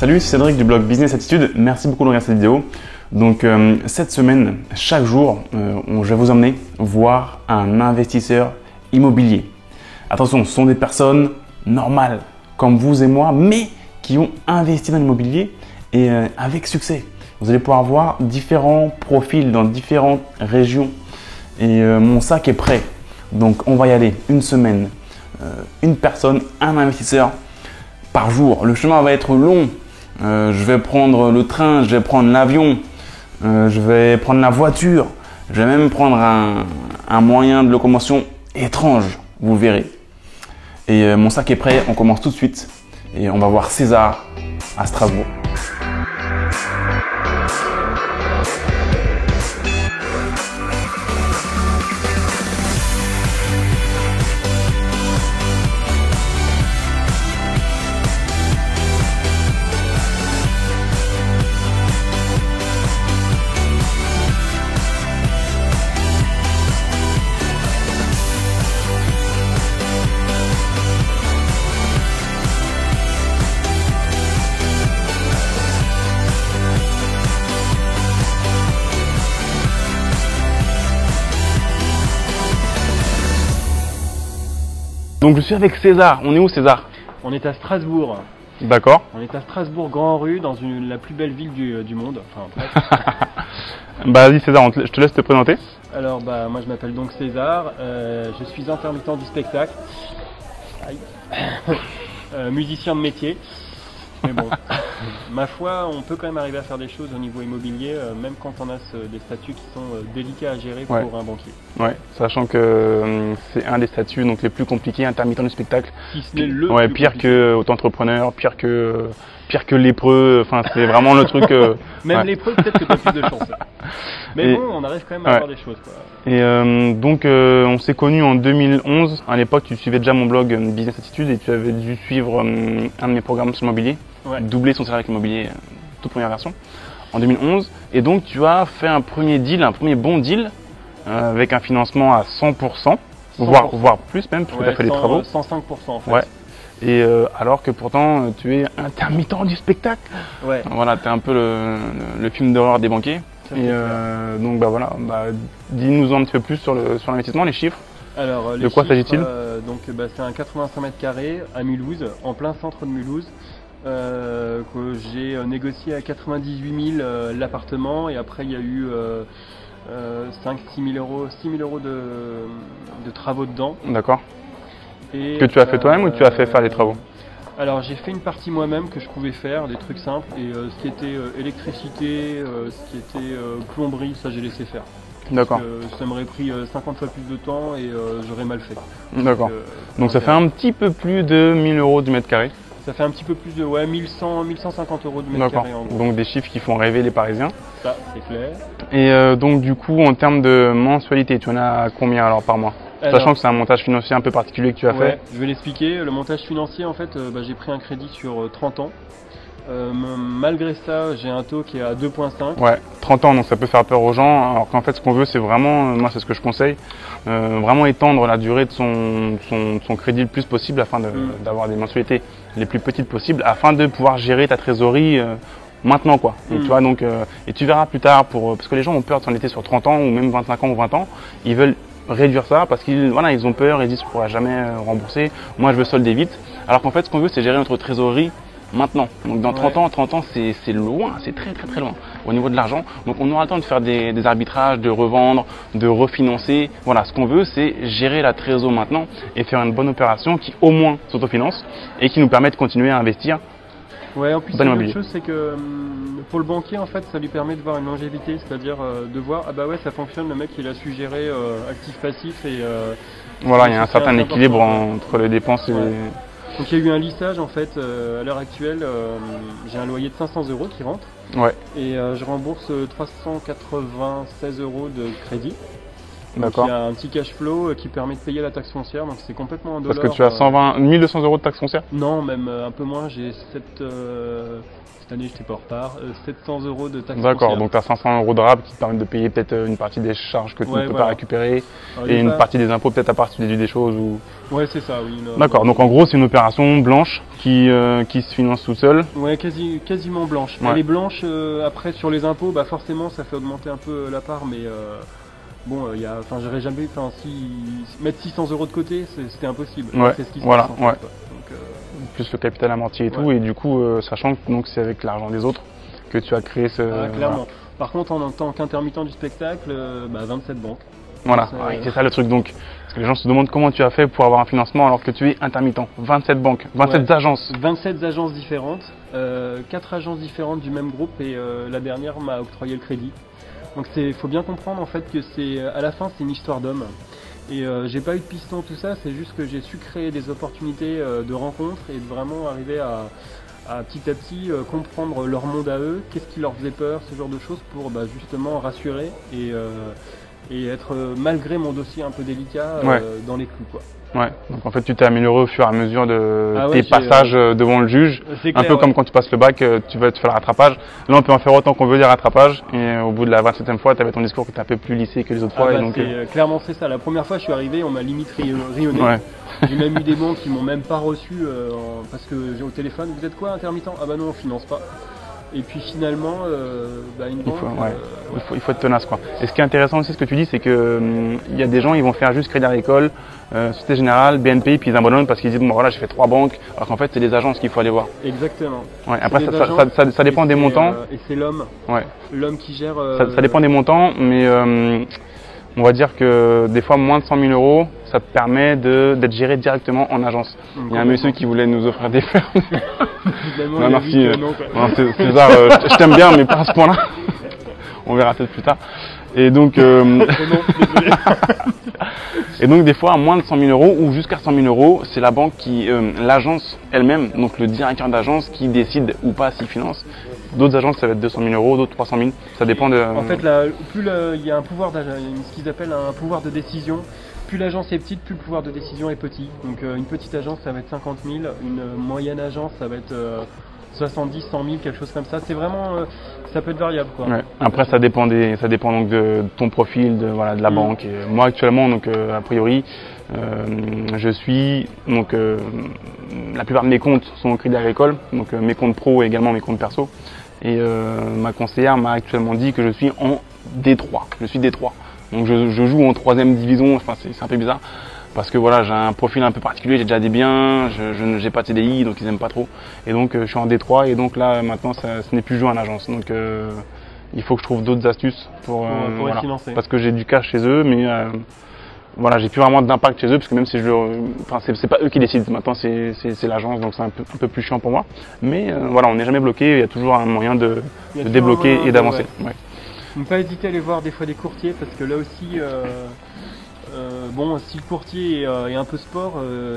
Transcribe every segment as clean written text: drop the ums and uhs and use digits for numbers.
Salut, c'est Cédric du blog Business Attitude. Merci beaucoup de regarder cette vidéo. Donc cette semaine, chaque jour, je vais vous emmener voir un investisseur immobilier. Attention, ce sont des personnes normales comme vous et moi, mais qui ont investi dans l'immobilier et avec succès. Vous allez pouvoir voir différents profils dans différentes régions et mon sac est prêt. Donc on va y aller une semaine, une personne, un investisseur par jour. Le chemin va être long. Je vais prendre le train, je vais prendre l'avion, je vais prendre la voiture, je vais même prendre un moyen de locomotion étrange, vous verrez. Et mon sac est prêt, on commence tout de suite et on va voir César à Strasbourg. Donc je suis avec César. On est où, César? On est à Strasbourg. D'accord. On est à Strasbourg, Grand Rue, dans la plus belle ville du monde. Enfin, presque. Bah vas-y César, je te laisse te présenter. Alors moi je m'appelle donc César. Je suis intermittent du spectacle. Aïe. Musicien de métier. Mais bon, ma foi, on peut quand même arriver à faire des choses au niveau immobilier, même quand on a des statuts qui sont délicats à gérer pour un banquier. Ouais, sachant que c'est un des statuts donc les plus compliqués, intermittent du spectacle. Si ce n'est le plus pire compliqué. que auto-entrepreneur, pire que lépreux. Enfin, c'est vraiment le truc. Même lépreux, peut-être que tu as plus de chance. Mais bon, on arrive quand même à faire des choses, quoi. Et donc, on s'est connus en 2011. À l'époque, tu suivais déjà mon blog Business Attitude et tu avais dû suivre un de mes programmes sur l'immobilier, doubler son salaire avec l'immobilier, toute première version, en 2011. Et donc, tu as fait un premier deal, un premier bon deal, avec un financement à 100%, voire plus même, parce que tu as fait des travaux. 105% en fait. Ouais. Et alors que pourtant, tu es intermittent du spectacle. Ouais. Voilà, tu es un peu le film d'horreur des banquiers. Et donc bah voilà, dis-nous un petit peu plus sur l'investissement, les chiffres. Alors, de quoi s'agit-il? C'est un 85 mètres carrés à Mulhouse, en plein centre de Mulhouse, que j'ai négocié à 98 000 l'appartement, et après il y a eu 6 000 euros de travaux dedans. D'accord. Que tu as fait toi-même ou tu as fait faire les travaux? Alors j'ai fait une partie moi-même que je pouvais faire, des trucs simples, et ce qui était électricité, ce qui était plomberie, ça j'ai laissé faire. D'accord. Ça m'aurait pris 50 fois plus de temps et j'aurais mal fait. D'accord. Donc ça fait un petit peu plus de 1000 euros du mètre carré. Ça fait un petit peu plus de 1150 euros du mètre carré en gros. Donc des chiffres qui font rêver les Parisiens. Ça, c'est clair. Et donc du coup en termes de mensualité, tu en as combien alors par mois? Sachant que c'est un montage financier un peu particulier que tu as fait. Je vais l'expliquer. Le montage financier, en fait, j'ai pris un crédit sur 30 ans. Malgré ça, j'ai un taux qui est à 2,5. Ouais, 30 ans, donc ça peut faire peur aux gens. Alors qu'en fait, ce qu'on veut, c'est vraiment, moi c'est ce que je conseille, vraiment étendre la durée de son crédit le plus possible afin d'avoir des mensualités les plus petites possibles, afin de pouvoir gérer ta trésorerie maintenant quoi. Donc, tu vois, et tu verras plus tard, parce que les gens ont peur de s'endetter sur 30 ans ou même 25 ans ou 20 ans. Ils veulent réduire ça parce qu'ils ont peur, ils disent je ne pourrai jamais rembourser, moi je veux solder vite. Alors qu'en fait ce qu'on veut c'est gérer notre trésorerie maintenant. Donc dans 30 ans c'est loin, c'est très très très loin au niveau de l'argent. Donc on aura le temps de faire des arbitrages, de revendre, de refinancer. Voilà, ce qu'on veut c'est gérer la trésorerie maintenant et faire une bonne opération qui au moins s'autofinance et qui nous permet de continuer à investir. Ouais, en plus l'autre chose c'est que pour le banquier en fait ça lui permet de voir une longévité, c'est-à-dire de voir ah bah ouais ça fonctionne, le mec il a su gérer actif-passif et voilà, il y a un certain équilibre entre les dépenses et Donc il y a eu un lissage en fait à l'heure actuelle, j'ai un loyer de 500 euros qui rentre et je rembourse 396 euros de crédit. Donc D'accord. il y a un petit cash flow qui permet de payer la taxe foncière, donc c'est complètement indolore. Parce que tu as 1200 € de taxe foncière? Non, même un peu moins, j'ai cette année j'étais pas en retard, 700 € de taxe D'accord, foncière. donc tu as 500 € de RAB qui te permettent de payer peut-être une partie des charges que tu ne peux pas récupérer Alors, et une partie des impôts peut-être à part si tu déduis des choses ou... Ouais, c'est ça, oui. D'accord, donc en gros c'est une opération blanche qui se finance toute seule. Ouais, quasiment blanche. Ouais. Elle est blanche, après sur les impôts, bah forcément ça fait augmenter un peu la part, mais bon, j'aurais jamais, mettre 600 € de côté, c'était impossible. Ouais, C'est ce qui se voilà, passe, en fait, ouais. quoi. Donc, Plus le capital amorti et tout, et du coup, sachant que donc, c'est avec l'argent des autres que tu as créé ce... clairement. Voilà. Par contre, en tant qu'intermittent du spectacle, 27 banques. Voilà, c'est ça le truc donc. Parce que les gens se demandent comment tu as fait pour avoir un financement alors que tu es intermittent. 27 banques, 27 agences. 27 agences différentes, 4 agences différentes du même groupe et la dernière m'a octroyé le crédit. Donc il faut bien comprendre en fait que à la fin c'est une histoire d'homme. Et j'ai pas eu de piston tout ça, c'est juste que j'ai su créer des opportunités de rencontres et de vraiment arriver à petit comprendre leur monde à eux, qu'est-ce qui leur faisait peur, ce genre de choses pour justement rassurer et être malgré mon dossier un peu délicat dans les clous quoi. Ouais, donc en fait tu t'es amélioré au fur et à mesure de tes passages devant le juge, clair, un peu comme quand tu passes le bac, tu vas te faire le rattrapage. Là on peut en faire autant qu'on veut des rattrapages et au bout de la 27e fois tu avais ton discours qui était un peu plus lissé que les autres fois. Et donc, clairement c'est ça, la première fois je suis arrivé on m'a limite rayonné. Ouais. J'ai même eu des banques qui m'ont même pas reçu parce que j'ai au téléphone, vous êtes quoi intermittent? Ah bah non on finance pas. Et puis finalement, une banque... Il faut être tenace quoi. Et ce qui est intéressant aussi, ce que tu dis, c'est que il y a des gens, ils vont faire juste Crédit Agricole, Société Générale, BNP, puis ils abandonnent parce qu'ils disent bon voilà, j'ai fait 3 banques, alors qu'en fait c'est des agences qu'il faut aller voir. Exactement. Ouais. Après ça dépend des montants. Et c'est l'homme. Ouais. L'homme qui gère. Ça dépend des montants, mais on va dire que des fois moins de 100 000 €, ça te permet d'être géré directement en agence. Il y a un monsieur qui voulait nous offrir des fermes. Non, merci. César, je t'aime bien, mais pas à ce point-là. On verra peut-être plus tard. Et donc, et donc des fois à moins de 100 000 € ou jusqu'à 100 000 €, c'est la banque l'agence elle-même, donc le directeur d'agence qui décide ou pas s'il finance. D'autres agences ça va être 200 000 €, d'autres 300 000. Ça dépend de. En fait, plus il y a un pouvoir ce qu'ils appellent un pouvoir de décision. Plus l'agence est petite, plus le pouvoir de décision est petit. Donc une petite agence ça va être 50 000, une moyenne agence ça va être 70, 100 000, quelque chose comme ça. C'est vraiment, ça peut être variable quoi. Ouais. Après ça dépend donc de ton profil, de la banque. Et moi actuellement donc a priori je suis donc la plupart de mes comptes sont au Crédit Agricole, donc mes comptes pro et également mes comptes perso. Et ma conseillère m'a actuellement dit que je suis en D3. Je suis D3. Donc je joue en 3e division, enfin c'est un peu bizarre parce que voilà, j'ai un profil un peu particulier, j'ai déjà des biens, je n'ai pas de CDI donc ils aiment pas trop et donc je suis en D3 et donc là maintenant ce n'est plus jouer en agence donc il faut que je trouve d'autres astuces pour les financer. Parce que j'ai du cash chez eux mais voilà, j'ai plus vraiment d'impact chez eux parce que même si c'est pas eux qui décident maintenant c'est l'agence donc c'est un peu plus chiant pour moi mais voilà, on n'est jamais bloqué, il y a toujours un moyen de débloquer et d'avancer. Ouais. Ne pas hésiter à aller voir des fois des courtiers parce que là aussi, si le courtier est un peu sport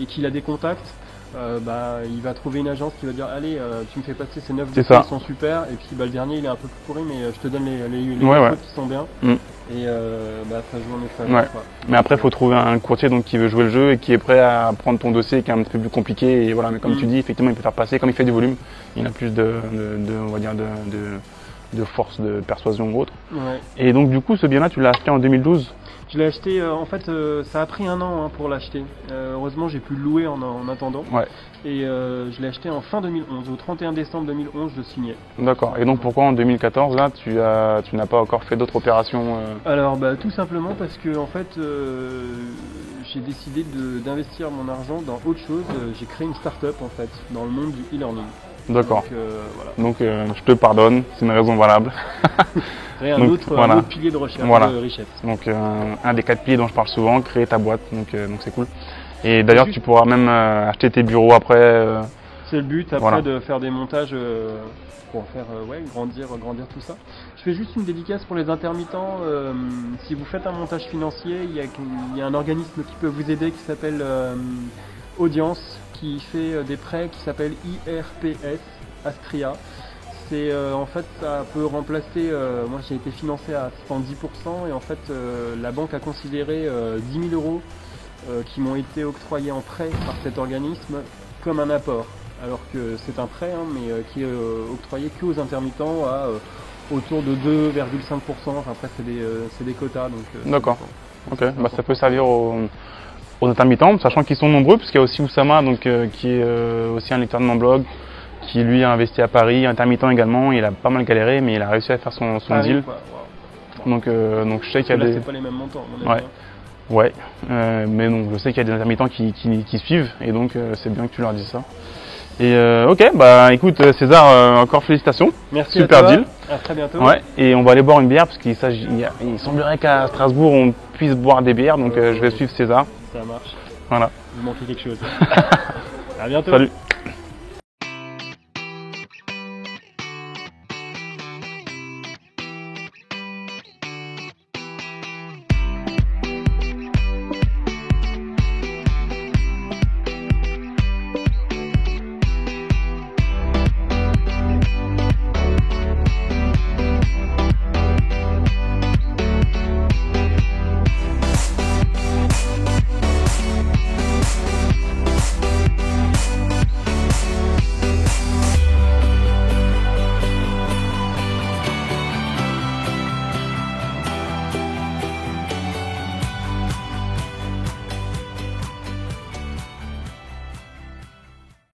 et qu'il a des contacts, il va trouver une agence qui va dire allez, tu me fais passer ces 9 dossiers qui sont super et puis le dernier il est un peu plus pourri mais je te donne les trucs qui sont bien et ça joue en effet. Ouais. Mais après il faut trouver un courtier donc qui veut jouer le jeu et qui est prêt à prendre ton dossier qui est un petit peu plus compliqué et voilà, mais comme tu dis effectivement il peut faire passer, comme il fait du volume, il a plus on va dire de force de persuasion ou autre. Ouais. Et donc du coup ce bien là tu l'as acheté en 2012? Je l'ai acheté, ça a pris 1 an pour l'acheter. Heureusement j'ai pu le louer en attendant. Ouais. Et je l'ai acheté en fin 2011, au 31 décembre 2011 je signais. D'accord, et donc pourquoi en 2014 là tu n'as pas encore fait d'autres opérations Alors tout simplement parce que en fait j'ai décidé d'investir mon argent dans autre chose. J'ai créé une start-up en fait dans le monde du e-learning. D'accord. Donc je te pardonne, c'est une raison valable. Un autre pilier de recherche, de richesse. Donc un des 4 piliers dont je parle souvent, créer ta boîte, donc c'est cool. Et d'ailleurs tu pourras même acheter tes bureaux après. C'est le but après de faire des montages pour faire grandir tout ça. Je fais juste une dédicace pour les intermittents. Si vous faites un montage financier, il y a un organisme qui peut vous aider qui s'appelle Audience, qui fait des prêts qui s'appelle IRPS Astria. c'est en fait ça peut remplacer. Moi j'ai été financé à 110% et en fait la banque a considéré 10 000 euros qui m'ont été octroyés en prêt par cet organisme comme un apport, alors que c'est un prêt mais qui est octroyé que aux intermittents à autour de 2,5%. Enfin, après c'est des quotas donc. D'accord. Ok. Bah, ça peut servir aux intermittents, sachant qu'ils sont nombreux, parce qu'il y a aussi Oussama, donc qui est aussi un lecteur de mon blog, qui lui a investi à Paris, intermittent également. Il a pas mal galéré, mais il a réussi à faire son deal. Wow. Donc je sais qu'il y a là, des. c'est pas les mêmes montants. Ouais, mais donc je sais qu'il y a des intermittents qui suivent, et donc c'est bien que tu leur dises ça. Et ok, bah écoute César, encore félicitations. Merci. Super à toi. deal. À très bientôt. Ouais, et on va aller boire une bière parce qu'il semblerait qu'à Strasbourg on puisse boire des bières, donc je vais suivre César. Ça marche. Voilà. Il manquait quelque chose. À bientôt. Salut.